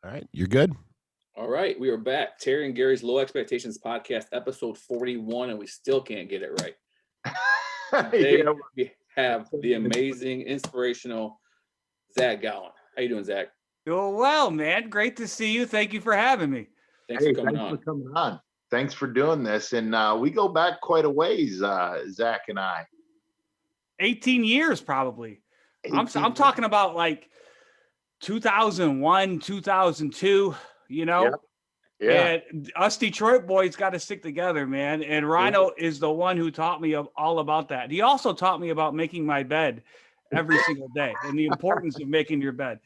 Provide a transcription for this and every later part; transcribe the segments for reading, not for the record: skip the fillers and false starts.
All right, you're good. All right, we are back. Terry and Gary's Low Expectations podcast, episode 41, and we still can't get it right. Today we have the amazing, inspirational Zach Gowan. How you doing, Zach? Doing well, man. Great to see you. Thank you for having me. Thanks for coming on. Thanks for doing this. And we go back quite a ways, Zach and I. 18 years, probably. I'm talking about like 2001, 2002, you know? Yeah. And us Detroit boys got to stick together, man. And Rhino is the one who taught me all about that. He also taught me about making my bed every single day and the importance of making your bed.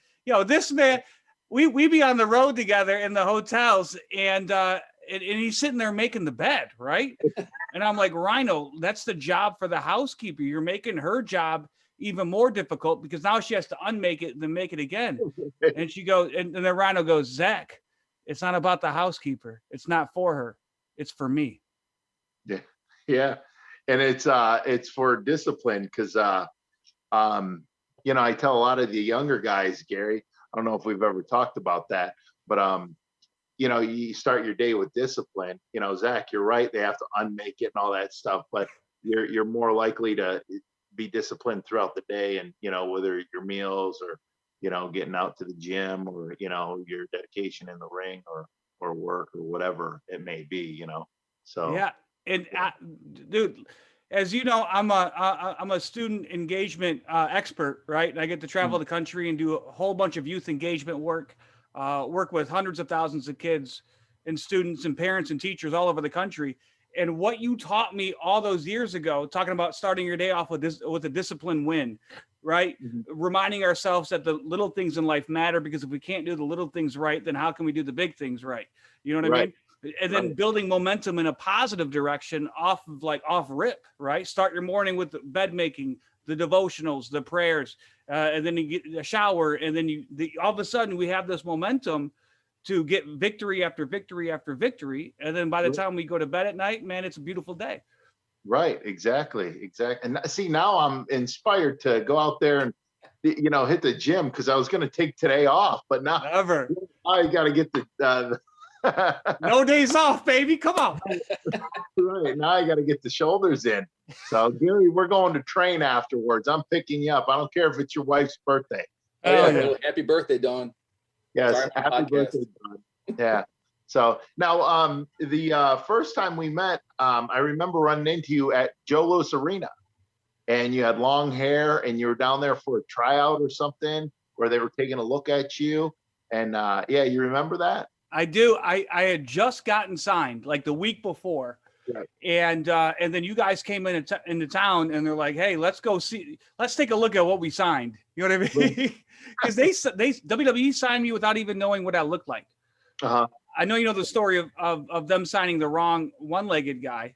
This man, we be on the road together in the hotels, and he's sitting there making the bed, right? And I'm like, Rhino, that's the job for the housekeeper. You're making her job even more difficult because now she has to unmake it and then make it again. And she goes, and then Rhino goes, Zach, it's not about the housekeeper. It's not for her. It's for me. Yeah. And it's for discipline because, I tell a lot of the younger guys, Gary, I don't know if we've ever talked about that, but, you start your day with discipline. Zach, you're right. They have to unmake it and all that stuff, but you're more likely to be disciplined throughout the day, and whether your meals or getting out to the gym or your dedication in the ring or work or whatever it may be. So yeah. And dude, as you know, I'm a student engagement expert, right? And I get to travel the country and do a whole bunch of youth engagement work with hundreds of thousands of kids and students and parents and teachers all over the country. And what you taught me all those years ago, talking about starting your day off with a disciplined win, right? Mm-hmm. Reminding ourselves that the little things in life matter, because if we can't do the little things right, then how can we do the big things right? You know what I mean? And then building momentum in a positive direction off rip, right? Start your morning with the bed making, the devotionals, the prayers, and then you get a shower, and then all of a sudden we have this momentum to get victory after victory after victory. And then by the time we go to bed at night, man, it's a beautiful day. Right. Exactly. And see, now I'm inspired to go out there and, hit the gym, because I was going to take today off, but now I got to get the no days off, baby. Come on. Right. Now I got to get the shoulders in. So Gary, we're going to train afterwards. I'm picking you up. I don't care if it's your wife's birthday. Oh, happy birthday, Dawn. Yes, happy birthday, Don. Yeah. So now, the first time we met, I remember running into you at Joe Louis Arena, and you had long hair, and you were down there for a tryout or something where they were taking a look at you. And you remember that? I do. I had just gotten signed like the week before. Right. And then you guys came into town, and they're like, "Hey, let's take a look at what we signed." You know what I mean? Because they WWE signed me without even knowing what I looked like. Uh-huh. I know you know the story of them signing the wrong one-legged guy.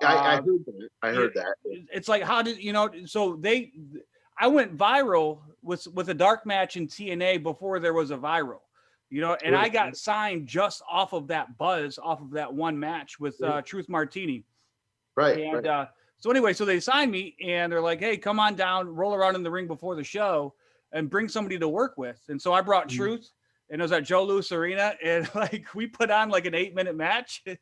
I heard that. It's like, how did So I went viral with a dark match in TNA before there was a viral. And I got signed just off of that buzz, off of that one match with Truth Martini. Right. And so anyway, so they signed me, and they're like, "Hey, come on down, roll around in the ring before the show, and bring somebody to work with." And so I brought Truth, and it was at Joe Louis Arena, and like we put on like an 8-minute match, and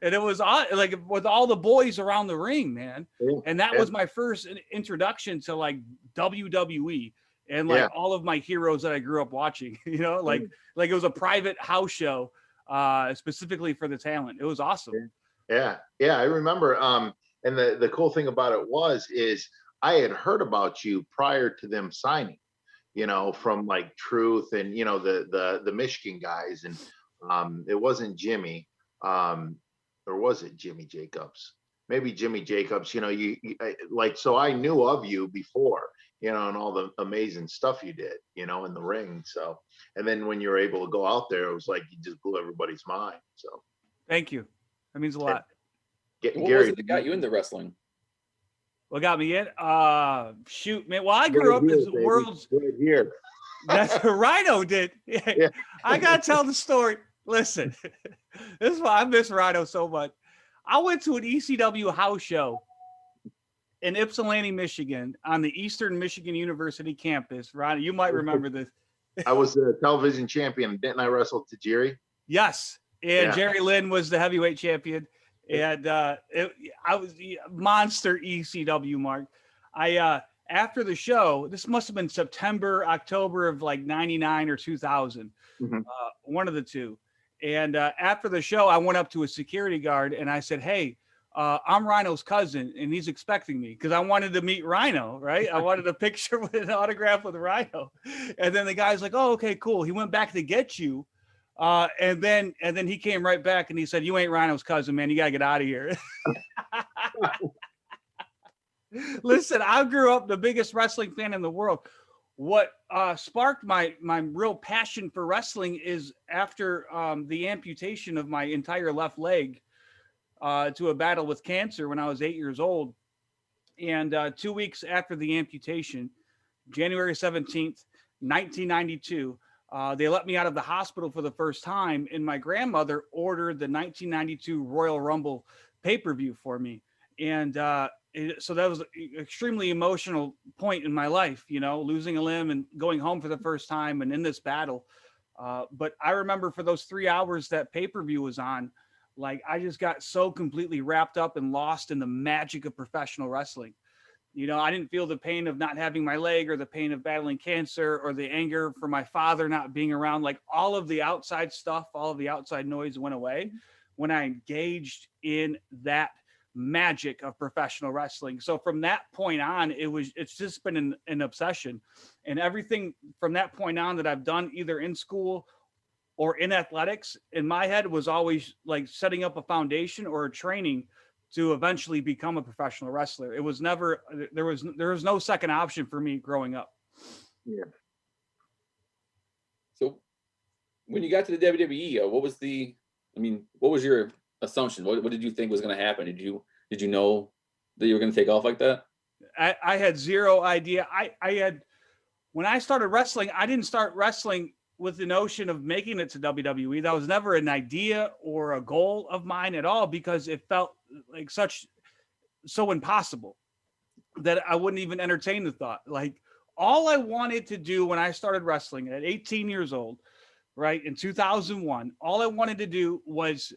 it was like with all the boys around the ring, man. And that was my first introduction to like WWE. And like all of my heroes that I grew up watching, like it was a private house show specifically for the talent. It was awesome. Yeah. I remember. And the cool thing about it is I had heard about you prior to them signing, from like Truth and, the Michigan guys. And it wasn't Jimmy, or was it Jimmy Jacobs? Maybe Jimmy Jacobs, so I knew of you before, and all the amazing stuff you did, in the ring. So, and then when you were able to go out there, it was like you just blew everybody's mind. So, thank you. That means a lot. What was it that got you into wrestling? What got me in? Shoot, man. Well, I grew up as the world's. Right here. That's what Rhino did. Yeah. I gotta tell the story. Listen, this is why I miss Rhino so much. I went to an ECW house show in Ypsilanti, Michigan, on the Eastern Michigan University campus. Rhino, you might remember this. I was the television champion. Didn't I wrestle Tajiri? Yes. And Jerry Lynn was the heavyweight champion. And I was monster ECW, Mark. After the show, this must have been September, October of like 99 or 2000, one of the two. And after the show, I went up to a security guard and I said, hey, I'm Rhino's cousin and he's expecting me because I wanted to meet Rhino, right? I wanted a picture with an autograph with Rhino. And then the guy's like, oh, okay, cool. He went back to get you. And then he came right back and he said, you ain't Rhino's cousin, man. You got to get out of here. Listen, I grew up the biggest wrestling fan in the world. What sparked my real passion for wrestling is after the amputation of my entire left leg to a battle with cancer when I was 8 years old. And 2 weeks after the amputation, January 17th, 1992, they let me out of the hospital for the first time. And my grandmother ordered the 1992 Royal Rumble pay-per-view for me. And so that was an extremely emotional point in my life, you know, losing a limb and going home for the first time and in this battle. But I remember for those 3 hours that pay-per-view was on, like I just got so completely wrapped up and lost in the magic of professional wrestling. You know, I didn't feel the pain of not having my leg or the pain of battling cancer or the anger for my father not being around. Like all of the outside stuff, all of the outside noise went away when I engaged in that magic of professional wrestling. So from that point on, it's just been an obsession. And everything from that point on that I've done either in school or in athletics in my head was always like setting up a foundation or a training to eventually become a professional wrestler. It was never, there was no second option for me growing up. Yeah. So when you got to the WWE, what was your assumption? What did you think was going to happen? Did you know that you were going to take off like that? I had zero idea. When I started wrestling, I didn't start wrestling with the notion of making it to WWE. That was never an idea or a goal of mine at all, because it felt like so impossible that I wouldn't even entertain the thought. Like all I wanted to do when I started wrestling at 18 years old, right, in 2001, all I wanted to do was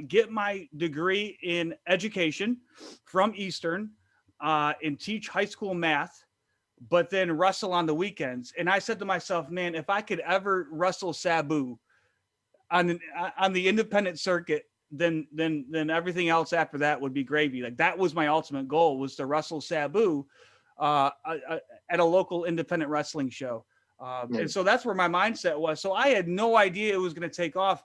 get my degree in education from Eastern and teach high school math, but then wrestle on the weekends. And I said to myself, man, if I could ever wrestle Sabu on the independent circuit, then everything else after that would be gravy. Like that was my ultimate goal, was to wrestle Sabu at a local independent wrestling show. And so that's where my mindset was. So I had no idea it was going to take off.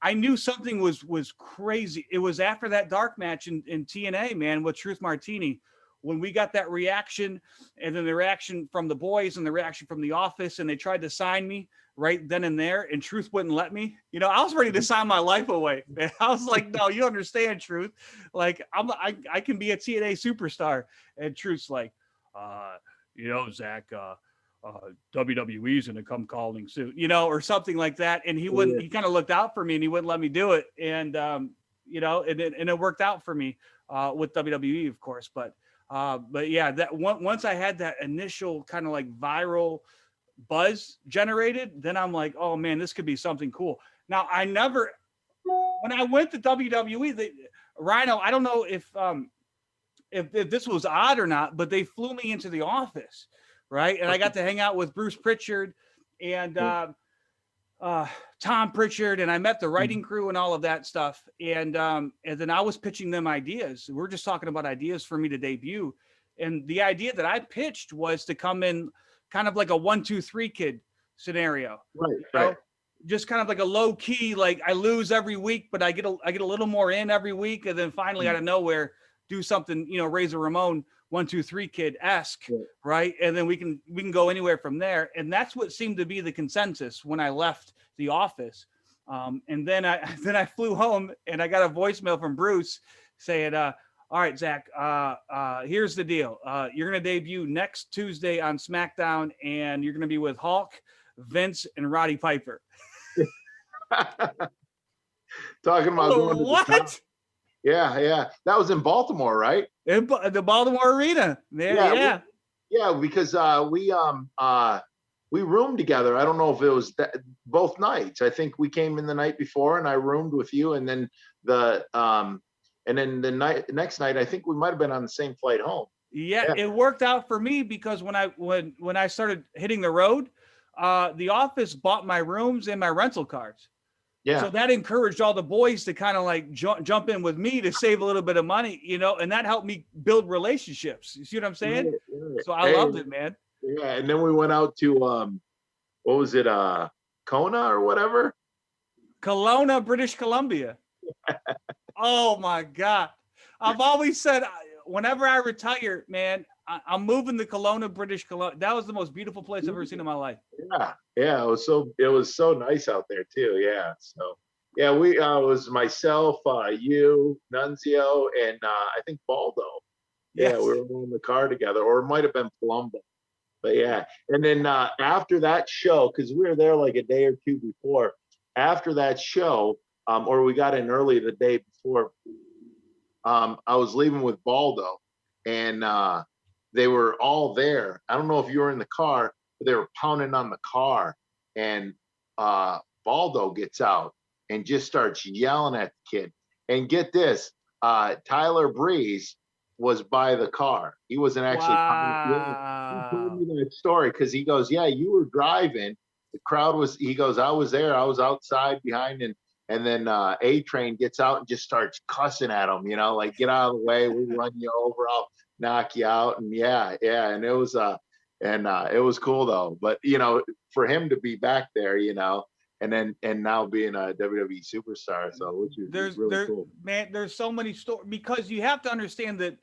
I knew something was crazy. It was after that dark match in TNA, man, with Truth Martini, when we got that reaction, and then the reaction from the boys and the reaction from the office, and they tried to sign me right then and there, and Truth wouldn't let me. You know, I was ready to sign my life away, man. I was like, no, you understand, Truth. Like, I can be a TNA superstar. And Truth's like, Zach, WWE's going to come calling soon, you know, or something like that. And he wouldn't, he kind of looked out for me and he wouldn't let me do it. And, and it worked out for me with WWE, of course. But yeah, that once I had that initial kind of like viral buzz generated, then I'm like, oh man, this could be something cool. Now when I went to WWE, Rhino, I don't know if this was odd or not, but they flew me into the office, right? And I got to hang out with Bruce Pritchard and Tom Pritchard, and I met the writing crew and all of that stuff. And then I was pitching them ideas. We're just talking about ideas for me to debut. And the idea that I pitched was to come in kind of like a 1, 2, 3 kid scenario. Right. Just kind of like a low key, like I lose every week, but I get a little more in every week. And then finally out of nowhere, do something, Razor Ramon 1, 2, 3 kid-esque, right? And then we can go anywhere from there. And that's what seemed to be the consensus when I left the office. And then I flew home and I got a voicemail from Bruce saying, all right, Zach, here's the deal. You're going to debut next Tuesday on SmackDown, and you're going to be with Hulk, Vince, and Roddy Piper. Talking about going to what? Yeah. That was in Baltimore, right? In the Baltimore Arena. Yeah. Because we we roomed together. I don't know if it was both nights. I think we came in the night before and I roomed with you, and then the next night I think we might have been on the same flight home. Yeah, it worked out for me because when I started hitting the road, the office bought my rooms and my rental cars. Yeah. So that encouraged all the boys to kind of like jump in with me to save a little bit of money, and that helped me build relationships. You see what I'm saying? Yeah. So I loved it, man. Yeah, and then we went out to what was it, Kona or whatever? Kelowna, British Columbia. Oh my God. I've always said whenever I retire, man, I'm moving to Kelowna, British Columbia. That was the most beautiful place I've ever seen in my life. Yeah, it was so nice out there too. Yeah. So yeah, we it was myself, you, Nunzio, and I think Baldo. Yeah, Yes. we were in the car together, or it might have been Palumbo. But yeah, and then after that show, because we were there like a day or two before, after that show, or we got in early the day before, I was leaving with Baldo, and they were all there. I don't know if you were in the car, but they were pounding on the car, and Baldo gets out and just starts yelling at the kid. And get this, Tyler Breeze was by the car. He wasn't actually. Wow. He told me that story because he goes, "Yeah, you were driving. The crowd was." He goes, "I was there. I was outside behind." And then A Train gets out and just starts cussing at him. Like, get out of the way. We'll run you over. I'll knock you out. And yeah. And it was it was cool though. But for him to be back there, and now being a WWE superstar, so which is really cool. Man, there's so many stories, because you have to understand that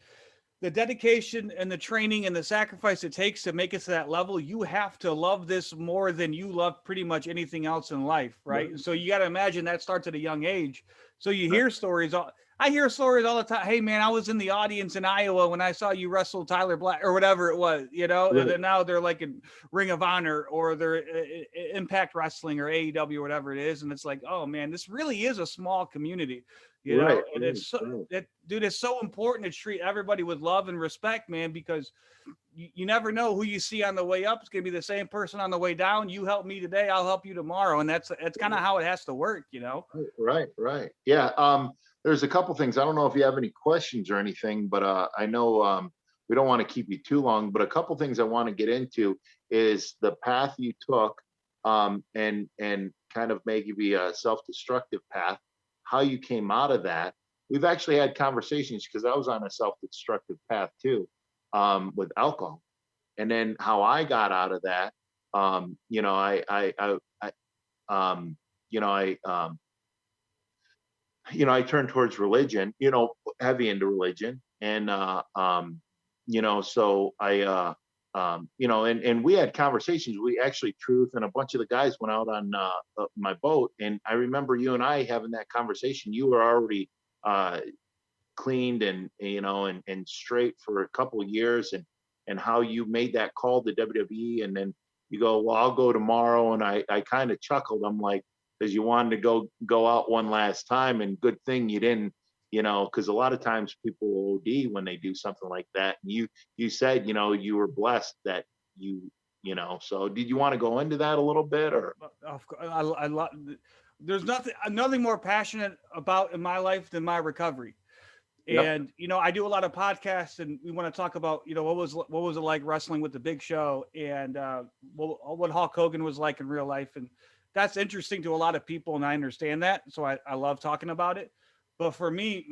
the dedication and the training and the sacrifice it takes to make it to that level. You have to love this more than you love pretty much anything else in life, right? Right. So you got to imagine that starts at a young age. So you hear stories. I hear stories all the time. Hey man, I was in the audience in Iowa when I saw you wrestle Tyler Black or whatever it was, Right. And then now they're like in Ring of Honor or they're Impact Wrestling or AEW or whatever it is. And it's like, oh man, this really is a small community, Right. and it's so, dude, it's so important to treat everybody with love and respect, man, because you never know who you see on the way up. It's going to be the same person on the way down. You help me today, I'll help you tomorrow. And that's kind of how it has to work, Right. Yeah. There's a couple things. I don't know if you have any questions or anything, but I know we don't want to keep you too long, but a couple things I want to get into is the path you took, and kind of maybe a self-destructive path, how you came out of that. We've actually had conversations because I was on a self-destructive path too, with alcohol, and then how I got out of that. I turned towards religion, heavy into religion, and so I and we had conversations. We actually, Truth and a bunch of the guys went out on my boat, and I remember you and I having that conversation. You were already cleaned and and straight for a couple of years, and how you made that call to WWE, and then you go, well, I'll go tomorrow, and I kind of chuckled. I'm like, because you wanted to go out one last time, and good thing you didn't, because a lot of times people will OD when they do something like that. And you said, you were blessed that so did you want to go into that a little bit? Or of course, I love. There's nothing more passionate about in my life than my recovery. And I do a lot of podcasts, and we want to talk about what was it like wrestling with the Big Show, and what Hulk Hogan was like in real life, and that's interesting to a lot of people, and I understand that, so I love talking about it. But for me,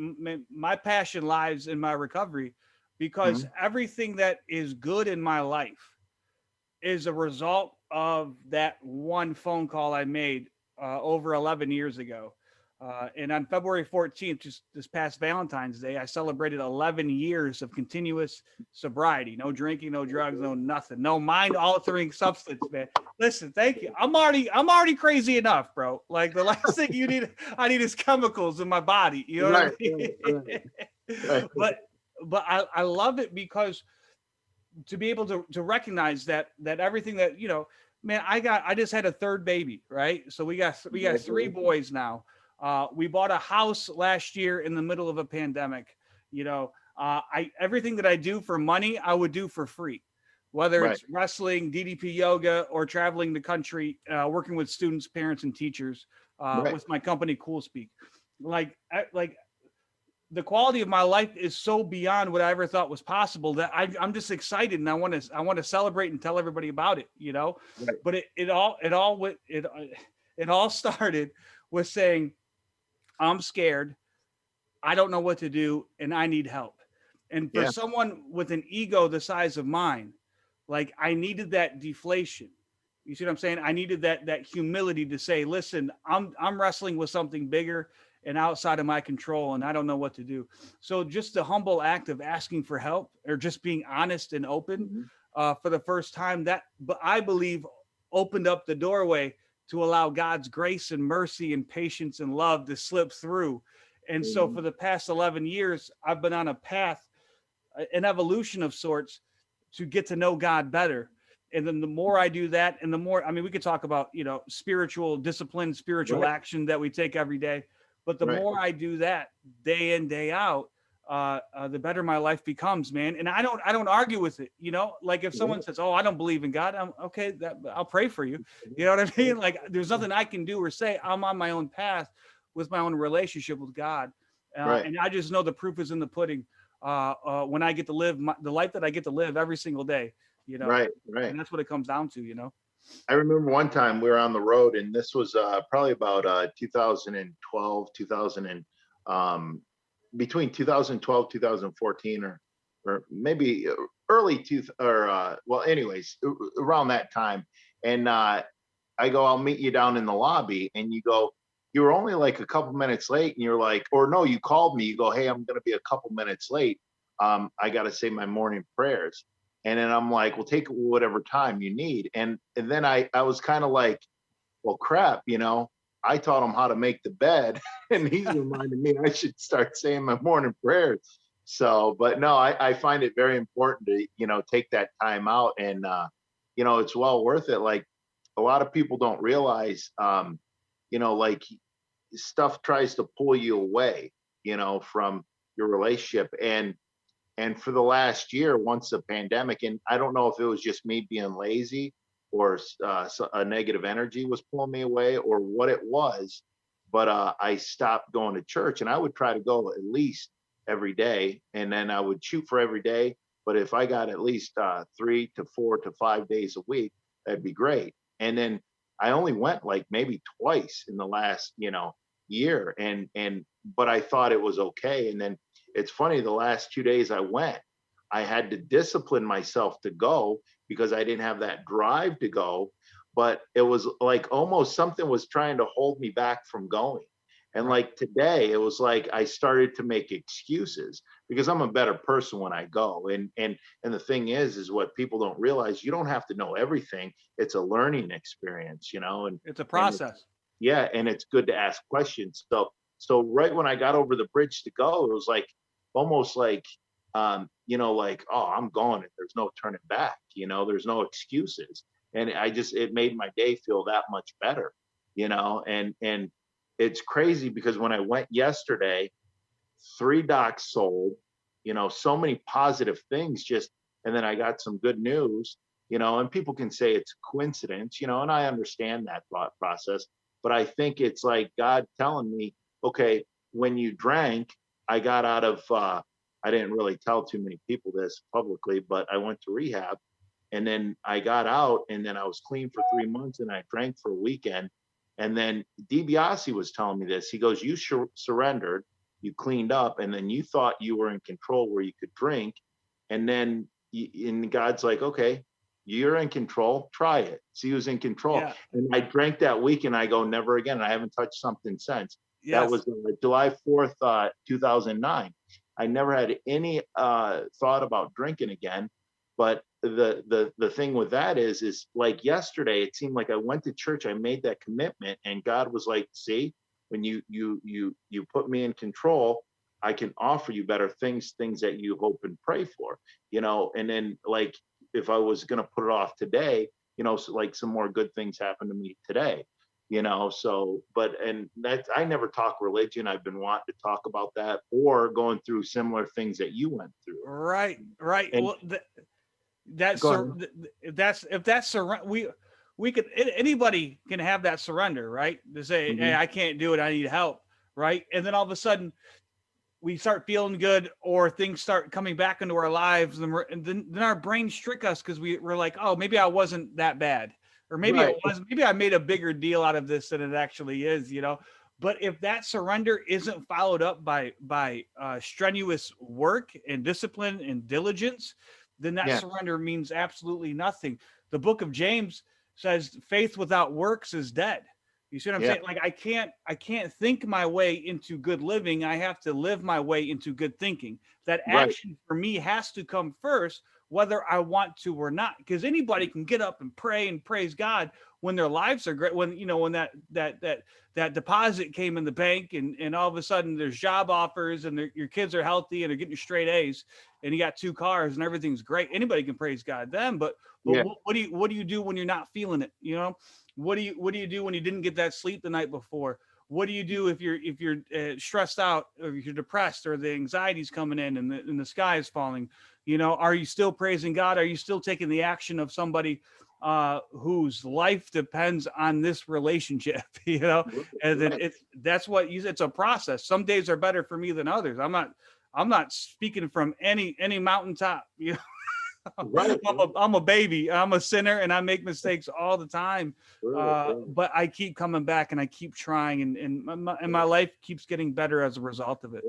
my passion lies in my recovery, because everything that is good in my life is a result of that one phone call I made over 11 years ago. And on February 14th, just this past Valentine's Day, I celebrated 11 years of continuous sobriety. No drinking, no drugs, no nothing, no mind-altering substance, man. Listen, thank you. I'm already crazy enough, bro. Like, the last thing I need is chemicals in my body. You know what I mean? Right. But I love it, because to be able to recognize that everything that, man, I just had a third baby, right? So we got 3 boys now. We bought a house last year in the middle of a pandemic. Everything that I do for money, I would do for free. whether it's wrestling, DDP yoga, or traveling the country, working with students, parents, and teachers with my company, Cool Speak. Like the quality of my life is so beyond what I ever thought was possible that I'm just excited, and I want to celebrate and tell everybody about it, you know. Right. But it all started with saying, I'm scared, I don't know what to do, and I need help. And for someone with an ego the size of mine, like, I needed that deflation. You see what I'm saying? I needed that humility to say, listen, I'm wrestling with something bigger and outside of my control, and I don't know what to do. So just the humble act of asking for help, or just being honest and open for the first time, but I believe opened up the doorway to allow God's grace and mercy and patience and love to slip through. And so for the past 11 years, I've been on a path, an evolution of sorts, to get to know God better. And then the more I do that, and the more, I mean, we could talk about, you know, spiritual discipline, spiritual action that we take every day. But the more I do that day in, day out, the better my life becomes, man. And I don't argue with it. You know, like if someone says, oh, I don't believe in God, I'm okay. I'll pray for you. You know what I mean? Like, there's nothing I can do or say. I'm on my own path with my own relationship with God. And I just know the proof is in the pudding when I get to live the life that I get to live every single day, you know? Right. And that's what it comes down to, you know? I remember one time we were on the road, and this was probably about 2012, between 2012, 2014, or maybe early anyways, around that time. And I go, I'll meet you down in the lobby, and you go, you were only like a couple minutes late, and you're like, or no, you called me, you go, hey, I'm going to be a couple minutes late. I got to say my morning prayers. And then I'm like, well, take whatever time you need. And then I was kind of like, well, crap, you know, I taught him how to make the bed, and he's reminding me I should start saying my morning prayers. So, but no, I find it very important to, you know, take that time out, and, you know, it's well worth it. Like, a lot of people don't realize, you know, like, stuff tries to pull you away, you know, from your relationship. And for the last year, once the pandemic, and I don't know if it was just me being lazy, or a negative energy was pulling me away, or what it was, but I stopped going to church, and I would try to go at least every day, and then I would shoot for every day. But if I got at least 3 to 4 to 5 days a week, that'd be great. And then I only went like maybe twice in the last, you know, year, but I thought it was okay. And then it's funny, the last 2 days I went, I had to discipline myself to go because I didn't have that drive to go. But it was like almost something was trying to hold me back from going. And like today, it was like I started to make excuses because I'm a better person when I go. And the thing is what people don't realize, you don't have to know everything. It's a learning experience, you know, and it's a process. And it's good to ask questions. So right when I got over the bridge to go, it was like almost like, you know, like, oh, I'm going, and there's no turning back, you know, there's no excuses. And it made my day feel that much better, you know. And it's crazy because when I went yesterday, 3 docs sold, you know, so many positive things and then I got some good news, you know, and people can say it's a coincidence, you know, and I understand that thought process, but I think it's like God telling me, okay, when you drank, I got out of, I didn't really tell too many people this publicly, but I went to rehab, and then I got out, and then I was clean for 3 months, and I drank for a weekend. And then DiBiase was telling me this. He goes, you surrendered, you cleaned up, and then you thought you were in control where you could drink. And then and God's like, okay, you're in control, try it. So he was in control. Yeah. And I drank that week, and I go, never again. And I haven't touched something since. Yes. That was July 4th, 2009. I never had any thought about drinking again. But the thing with that is like yesterday, it seemed like I went to church, I made that commitment, and God was like, see, when you put me in control, I can offer you better things that you hope and pray for, you know. And then, like, if I was going to put it off today, you know, so like some more good things happened to me today, you know. So, and that's, I never talk religion. I've been wanting to talk about that, or going through similar things that you went through. Right. And, Well, That's if that's surrender, we could, anybody can have that surrender, right? To say, hey, I can't do it, I need help, right? And then all of a sudden we start feeling good, or things start coming back into our lives, and then our brains trick us because we're like, oh, maybe I wasn't that bad, or maybe it was, maybe I made a bigger deal out of this than it actually is, you know. But if that surrender isn't followed up by strenuous work and discipline and diligence, then that surrender means absolutely nothing. The book of James says faith without works is dead. You see what I'm saying? Like I can't think my way into good living. I have to live my way into good thinking. That action for me has to come first, whether I want to or not. Because anybody can get up and pray and praise God when their lives are great. When, you know, when that deposit came in the bank, and all of a sudden there's job offers, and your kids are healthy and they're getting straight A's, and you got 2 cars and everything's great. Anybody can praise God then. But what do you do when you're not feeling it? You know? What do you do when you didn't get that sleep the night before? What do you do if you're stressed out, or if you're depressed, or the anxiety's coming in and the sky is falling? You know, are you still praising God? Are you still taking the action of somebody whose life depends on this relationship? You know, and then that's what you said. It's a process. Some days are better for me than others. I'm not speaking from any mountaintop. You know. I'm a baby. I'm a sinner, and I make mistakes all the time. But I keep coming back, and I keep trying, and my life keeps getting better as a result of it.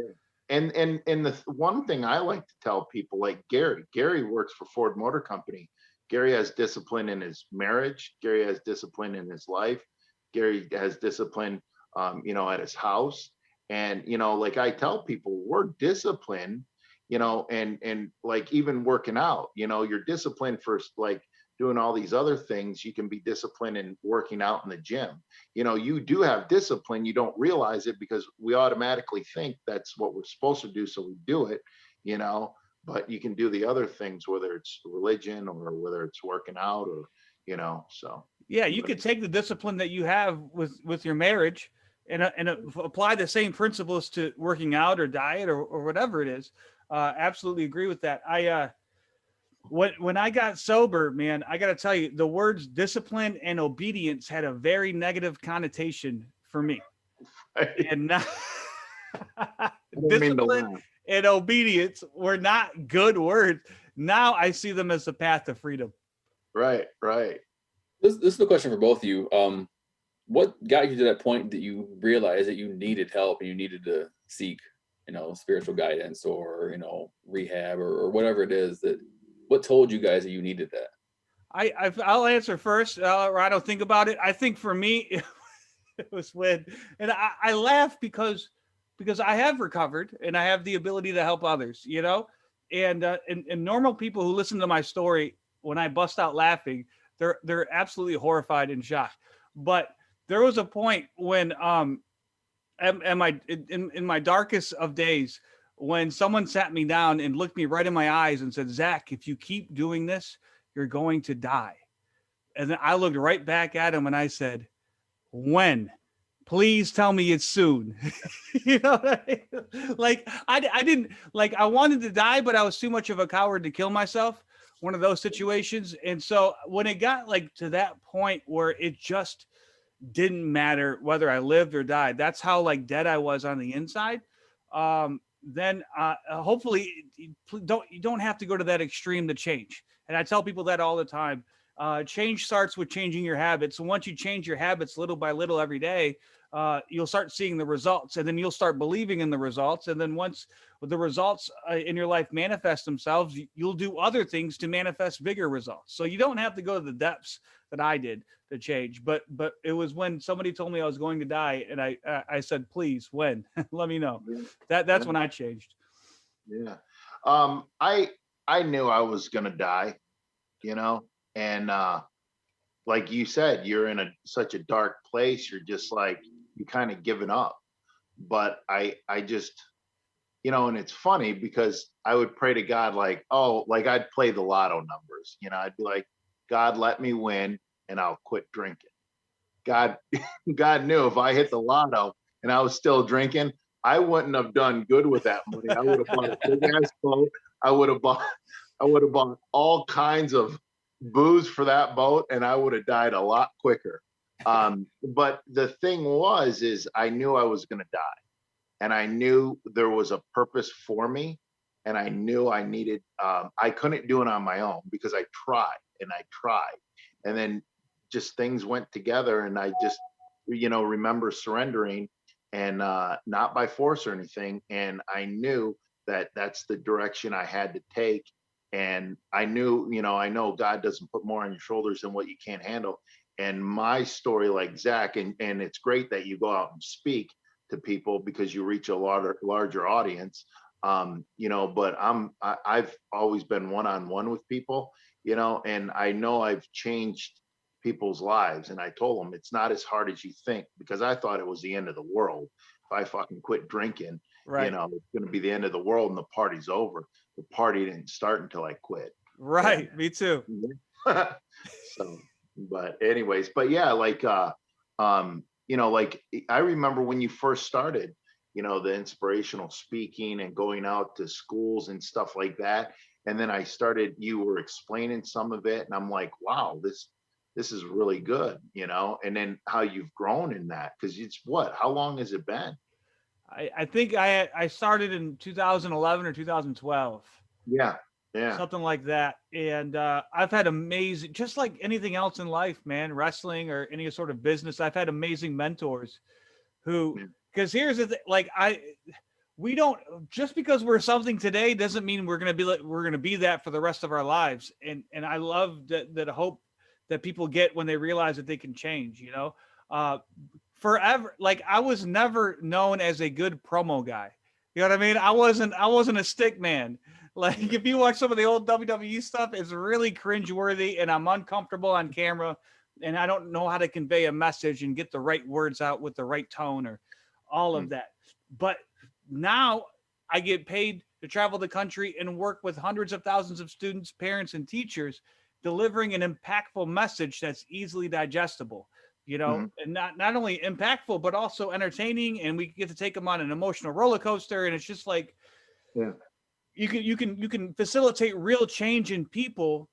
And the one thing I like to tell people, like Gary works for Ford Motor Company. Gary has discipline in his marriage. Gary has discipline in his life. Gary has discipline, you know, at his house. And, you know, like I tell people, we're disciplined, you know, and like even working out, you know, you're disciplined for like doing all these other things. You can be disciplined in working out in the gym. You know, you do have discipline. You don't realize it because we automatically think that's what we're supposed to do. So we do it, you know, but you can do the other things, whether it's religion or whether it's working out, or, you know, so. Yeah, you could take the discipline that you have with your marriage and apply the same principles to working out or diet or whatever it is. Absolutely agree with that. When I got sober, man, I got to tell you, the words discipline and obedience had a very negative connotation for me. And not, discipline and obedience were not good words. Now I see them as the path to freedom. Right. This is the question for both of you. What got you to that point that you realized that you needed help and you needed to seek, you know, spiritual guidance or, you know, rehab or whatever it is what told you guys that you needed that? I'll answer first, or I don't think about it. I think for me, it was when, and I laugh because I have recovered and I have the ability to help others, you know, and normal people who listen to my story, when I bust out laughing, they're absolutely horrified and shocked. But there was a point when, in my darkest of days, when someone sat me down and looked me right in my eyes and said, Zach, if you keep doing this, you're going to die. And then I looked right back at him and I said, when? Please tell me it's soon. You know what I mean? Like I didn't, like, I wanted to die, but I was too much of a coward to kill myself. One of those situations. And so when it got like to that point where it just didn't matter whether I lived or died, that's how like dead I was on the inside. Then hopefully you don't have to go to that extreme to change. And I tell people that all the time. Change starts with changing your habits. And once you change your habits little by little every day, you'll start seeing the results, and then you'll start believing in the results. And then once the results in your life manifest themselves, you'll do other things to manifest bigger results. So you don't have to go to the depths that I did to change. But it was when somebody told me I was going to die, and I said, please, when? Let me know. That's when I changed. Yeah. I knew I was going to die, you know, and like you said, you're in such a dark place. You're just like, you kind of giving up. But I just, you know, and it's funny because I would pray to God, like, oh, like I'd play the lotto numbers, you know, I'd be like, God, let me win and I'll quit drinking. God knew if I hit the lotto and I was still drinking, I wouldn't have done good with that money. I would have bought a big ass boat. I would have I would have bought all kinds of booze for that boat, and I would have died a lot quicker. But the thing is I knew I was going to die, and I knew there was a purpose for me, and I knew I needed. I couldn't do it on my own because I tried and I tried, and then just things went together, and I just, remember surrendering, and not by force or anything, and I knew that that's the direction I had to take. And I knew, I know God doesn't put more on your shoulders than what you can't handle. And my story, like Zach, and it's great that you go out and speak to people because you reach a larger audience. But I've always been one-on-one with people, and I know I've changed people's lives. And I told them it's not as hard as you think, because I thought it was the end of the world. If I fucking quit drinking, right. It's going to be the end of the world and the party's over. The party didn't start until I quit. Right. And, me too. So, but anyways, but yeah, like, like I remember when you first started, the inspirational speaking and going out to schools and stuff like that. And then you were explaining some of it, and I'm like, wow, this is really good, and then how you've grown in that, because how long has it been? I think I started in 2011 or 2012. Yeah. Something like that. And I've had amazing, just like anything else in life, man, wrestling or any sort of business, I've had amazing mentors who, because here's the thing, like we don't, just because we're something today doesn't mean we're going to be that for the rest of our lives. And I love that hope that people get when they realize that they can change, forever. Like I was never known as a good promo guy. You know what I mean? I wasn't a stick man. Like if you watch some of the old WWE stuff, it's really cringeworthy, and I'm uncomfortable on camera, and I don't know how to convey a message and get the right words out with the right tone or all of that. But now I get paid to travel the country and work with hundreds of thousands of students, parents, and teachers, delivering an impactful message that's easily digestible, and not only impactful, but also entertaining. And we get to take them on an emotional roller coaster. And it's just like, you can facilitate real change in people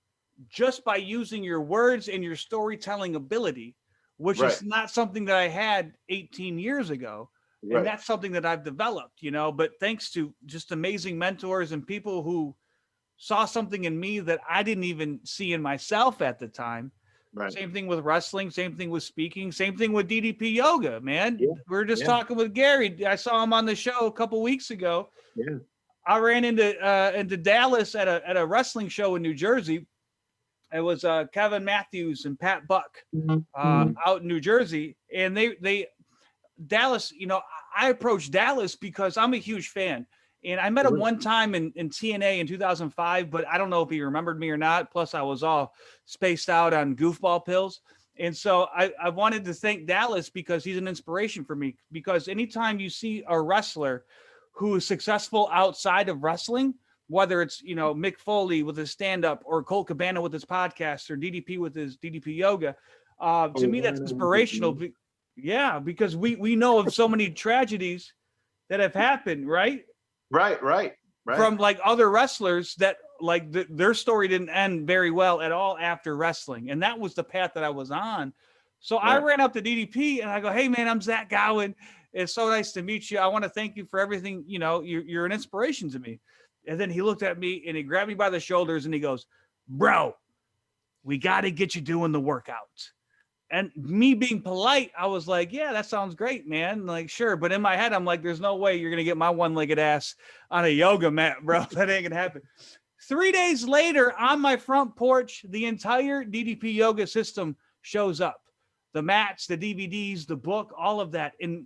just by using your words and your storytelling ability, which is not something that I had 18 years ago. And that's something that I've developed, but thanks to just amazing mentors and people who saw something in me that I didn't even see in myself at the time. Right. Same thing with wrestling, same thing with speaking, same thing with DDP yoga, man. Yeah. We were just talking with Gary. I saw him on the show a couple weeks ago. Yeah. I ran into Dallas at a wrestling show in New Jersey. It was Kevin Matthews and Pat Buck out in New Jersey. And they Dallas, I approached Dallas because I'm a huge fan. And I met him one time in TNA in 2005, but I don't know if he remembered me or not. Plus, I was all spaced out on goofball pills. And so I wanted to thank Dallas because he's an inspiration for me. Because anytime you see a wrestler who is successful outside of wrestling, whether it's, Mick Foley with his stand-up or Colt Cabana with his podcast or DDP with his DDP yoga, to me, that's inspirational. Yeah, because we know of so many tragedies that have happened, right? Right. From like other wrestlers that like their story didn't end very well at all after wrestling. And that was the path that I was on. So I ran up to DDP and I go, hey man, I'm Zach Gowen. It's so nice to meet you. I want to thank you for everything. You're an inspiration to me. And then he looked at me and he grabbed me by the shoulders and he goes, bro, we got to get you doing the workouts. And me being polite, I was like, yeah, that sounds great, man. Like, sure. But in my head, I'm like, there's no way you're going to get my one-legged ass on a yoga mat, bro. That ain't going to happen. 3 days later, on my front porch, the entire DDP yoga system shows up. The mats, the DVDs, the book, all of that. And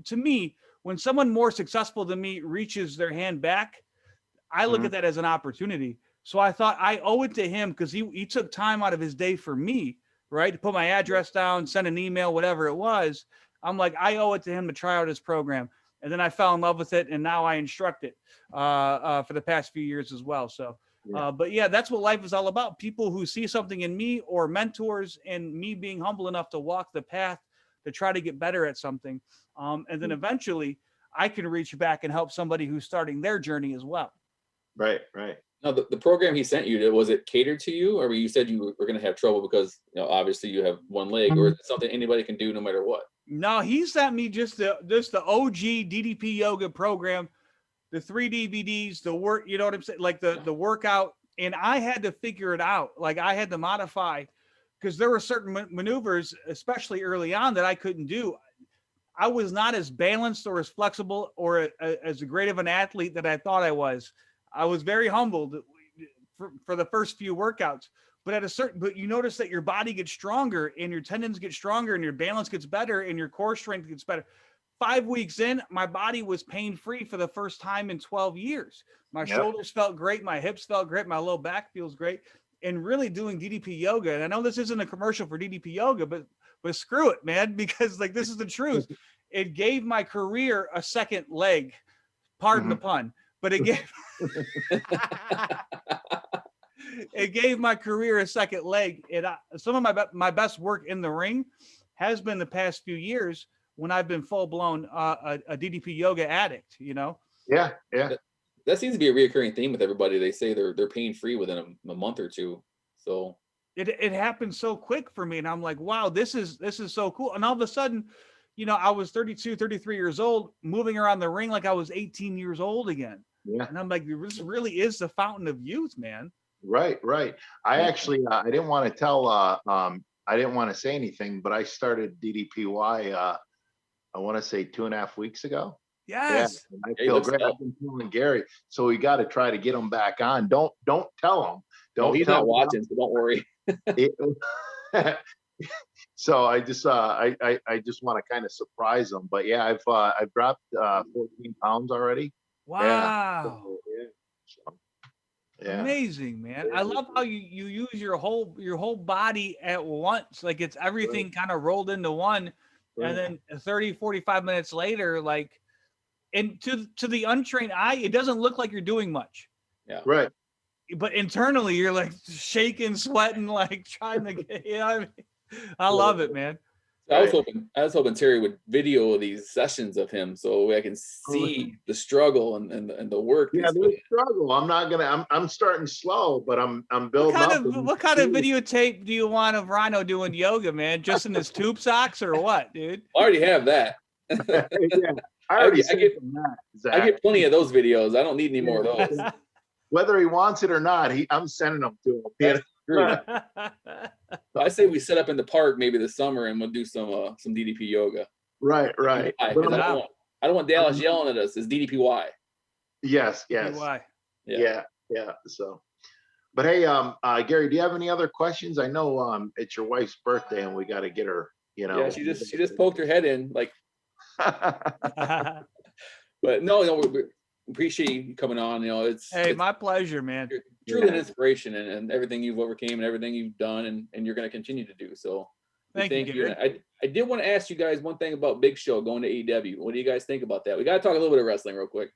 to me, when someone more successful than me reaches their hand back, I look at that as an opportunity. So I thought I owe it to him because he took time out of his day for me, right? To put my address down, send an email, whatever it was. I'm like, I owe it to him to try out his program. And then I fell in love with it. And now I instruct it for the past few years as well. So, but yeah, that's what life is all about. People who see something in me or mentors and me being humble enough to walk the path to try to get better at something. And then eventually I can reach back and help somebody who's starting their journey as well. Right. Now, the program he sent you, was it catered to you, or you said you were going to have trouble because, obviously you have one leg, or is it something anybody can do no matter what? No, he sent me just the OG DDP yoga program, the 3 DVDs, the work, you know what I'm saying? Like the workout. And I had to figure it out. Like I had to modify because there were certain maneuvers, especially early on, that I couldn't do. I was not as balanced or as flexible or as great of an athlete that I thought I was. I was very humbled for the first few workouts, but you notice that your body gets stronger and your tendons get stronger and your balance gets better and your core strength gets better. 5 weeks in, my body was pain-free for the first time in 12 years. My shoulders felt great. My hips felt great. My low back feels great. And really doing DDP yoga. And I know this isn't a commercial for DDP yoga, but screw it, man, because like, this is the truth. It gave my career a second leg, pardon the pun, but it gave, it gave my career a second leg. Some of my best work in the ring has been the past few years when I've been full blown a DDP yoga addict, Yeah. That seems to be a reoccurring theme with everybody. They say they're pain free within a month or two. So it happened so quick for me, and I'm like, wow, this is so cool. And all of a sudden, I was 32, 33 years old, moving around the ring like I was 18 years old again. Yeah. And I'm like, this really is the fountain of youth, man. Right. I actually, I didn't want to tell, I didn't want to say anything, but I started DDPY, I want to say 2.5 weeks ago. Yes. Yeah, I feel great. I've been telling Gary, so we got to try to get him back on. Don't tell him. No, he's not watching, so don't worry. So I just want to kind of surprise him. But yeah, I've dropped 14 pounds already. Wow. Yeah. Amazing, man. I love how you use your whole body at once. Like it's everything kind of rolled into one. Right. And then 30, 45 minutes later, like, and to the untrained eye, it doesn't look like you're doing much. Yeah. Right. But internally, you're like shaking, sweating, like trying to get, I mean, I love it, man. I was hoping Terry would video these sessions of him so I can see the struggle and the work. Yeah, the struggle. I'm starting slow, but I'm building up. What kind of videotape do you want of Rhino doing yoga, man? Just in his tube socks or what, dude? I already have that. Yeah, I get plenty of those videos. I don't need any more of those. Whether he wants it or not, I'm sending them to him. I say we set up in the park maybe this summer and we'll do some DDP yoga. Right. I don't want Dallas yelling at us. It's DDPY. Yes. DDPY. Yeah. So, but hey, Gary, do you have any other questions? I know it's your wife's birthday and we got to get her. Yeah, she just poked her head in like. But no, we appreciate you coming on. It's my pleasure, man. You're truly an inspiration and everything you've overcame and everything you've done and you're going to continue to do. So thank you. And I did want to ask you guys one thing about Big Show going to AEW. What do you guys think about that? We got to talk a little bit of wrestling real quick.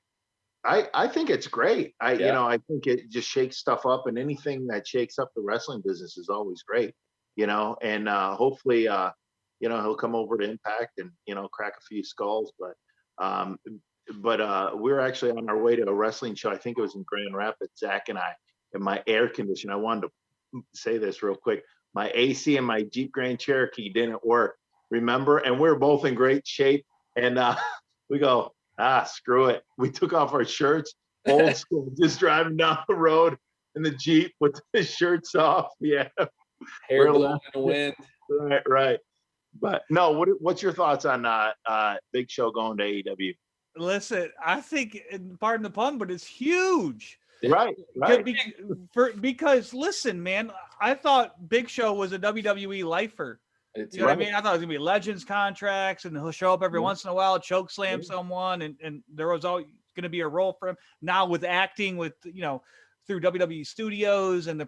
I think it's great. I think it just shakes stuff up, and anything that shakes up the wrestling business is always great, and hopefully, he'll come over to Impact and, crack a few skulls, but we're actually on our way to a wrestling show. I think it was in Grand Rapids, Zach and I, and my air conditioner. I wanted to say this real quick. My AC and my Jeep Grand Cherokee didn't work, remember? And we were both in great shape. And we go, screw it. We took off our shirts, old school, just driving down the road in the Jeep with the shirts off. Yeah. Hair blowing in the wind. Right. But no, what's your thoughts on Big Show going to AEW? Listen, I think, pardon the pun, but it's huge. Right. Because listen, man, I thought Big Show was a WWE lifer. You know what I mean? I thought it was gonna be Legends contracts, and he'll show up every once in a while, choke slam someone, and there was always gonna be a role for him. Now with acting, with through WWE Studios and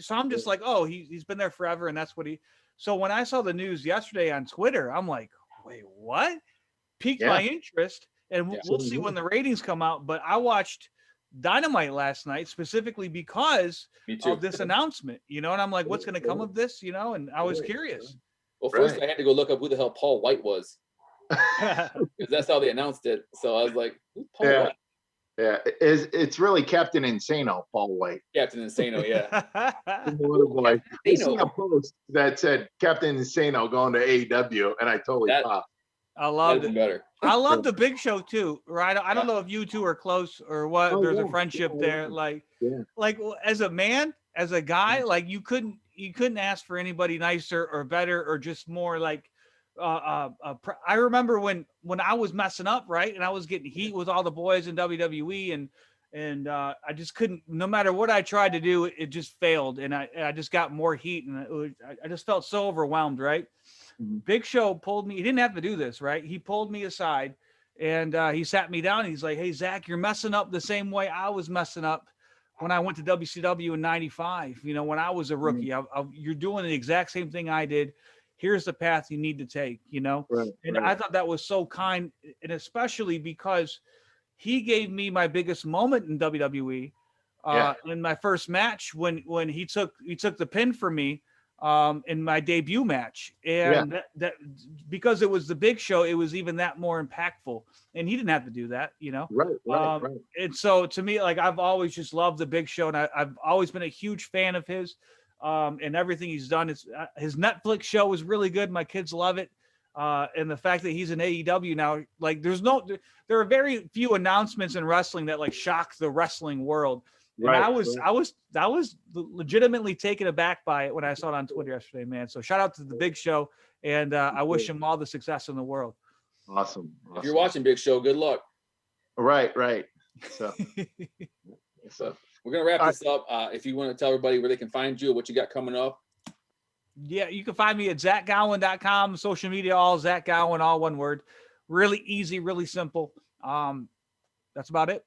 so I'm just like, oh, he's been there forever, and that's what he. So when I saw the news yesterday on Twitter, I'm like, wait, what? Piqued my interest, and we'll see when the ratings come out. But I watched Dynamite last night specifically because of this announcement, and I'm like, what's going to come of this, and I was curious. Well, first I had to go look up who the hell Paul White was, because that's how they announced it. So I was like, who's Paul White? Yeah, it's really Captain Insano, Paul White. Captain Insano, yeah. Little boy. I seen a post that said Captain Insano going to AEW, and I totally popped. I love it. Better. I love the Big Show too, right? I don't know if you two are close or what. There's a friendship there. Like as a man, as a guy, like you couldn't ask for anybody nicer or better or just more like. I remember when I was messing up, right, and I was getting heat with all the boys in WWE, and I just couldn't. No matter what I tried to do, it just failed, and I just got more heat, and I just felt so overwhelmed, right? Big Show pulled me. He didn't have to do this, right? He pulled me aside and he sat me down. And he's like, "Hey, Zach, you're messing up the same way I was messing up when I went to WCW in '95. You know, when I was a rookie, you're doing the exact same thing I did. Here's the path you need to take, you know?" And I thought that was so kind, and especially because he gave me my biggest moment in WWE in my first match when he took the pin for me in my debut match. And that because it was the Big Show, it was even that more impactful. And he didn't have to do that, you know? Right. And so to me, like, I've always just loved the Big Show, and I've always been a huge fan of his. And everything he's done is his Netflix show is really good. My kids love it. And the fact that he's in AEW now, like there are very few announcements in wrestling that like shock the wrestling world. And I was legitimately taken aback by it when I saw it on Twitter yesterday, man. So shout out to the Big Show, and I wish him all the success in the world. Awesome. If you're watching Big Show, good luck. Right. So we're gonna wrap this up. If you want to tell everybody where they can find you, what you got coming up. Yeah, you can find me at ZachGowan.com, social media, all Zach Gowan, all one word. Really easy, really simple. That's about it.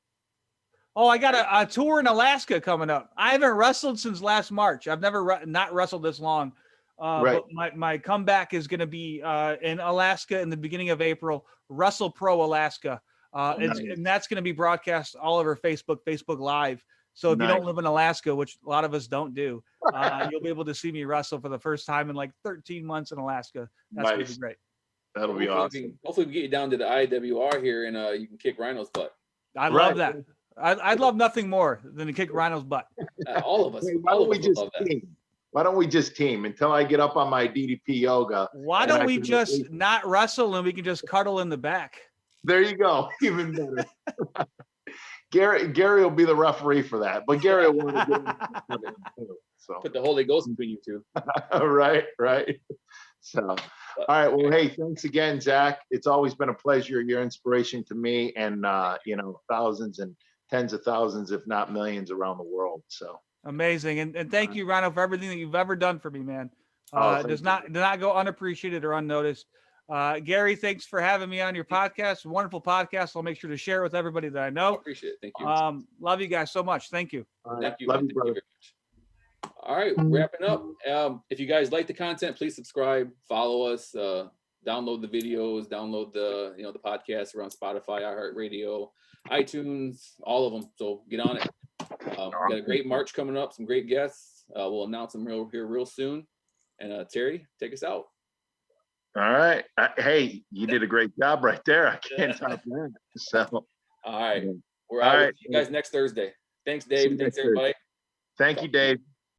Oh, I got a tour in Alaska coming up. I haven't wrestled since last March. I've never not wrestled this long. But my comeback is going to be in Alaska in the beginning of April, Wrestle Pro Alaska. And that's going to be broadcast all over Facebook Live. So if you don't live in Alaska, which a lot of us don't do, you'll be able to see me wrestle for the first time in like 13 months in Alaska. That's going to be great. That'll be awesome. Hopefully we get you down to the IWR here and you can kick Rhino's butt. I love that. I'd love nothing more than to kick Rhino's butt. All of us. Why don't we just team until I get up on my DDP yoga? Why don't we just not wrestle and we can just cuddle in the back? There you go. Even better. Gary will be the referee for that, but Gary will want to get so put the Holy Ghost between you two. Right. So, all right. Well, hey, thanks again, Zach. It's always been a pleasure. You're inspiration to me and thousands and tens of thousands, if not millions, around the world. So amazing, and thank you, Rhino, for everything that you've ever done for me, man. Does not go unappreciated or unnoticed. Gary, thanks for having me on your podcast. Wonderful podcast. I'll make sure to share it with everybody that I know. Appreciate it. Thank you. Love you guys so much. Thank you. Thank you. Love you, brother. Thank you. All right, wrapping up. If you guys like the content, please subscribe, follow us, download the videos, download the the podcasts around Spotify, iHeartRadio, iTunes, all of them. So get on it. We got a great March coming up, some great guests. We'll announce them real soon. And Terry, take us out. All right. Hey, you did a great job right there. I can't top that. So, all right. We're out. See you guys next Thursday. Thanks, Dave. Thanks, everybody. Thank you, Dave.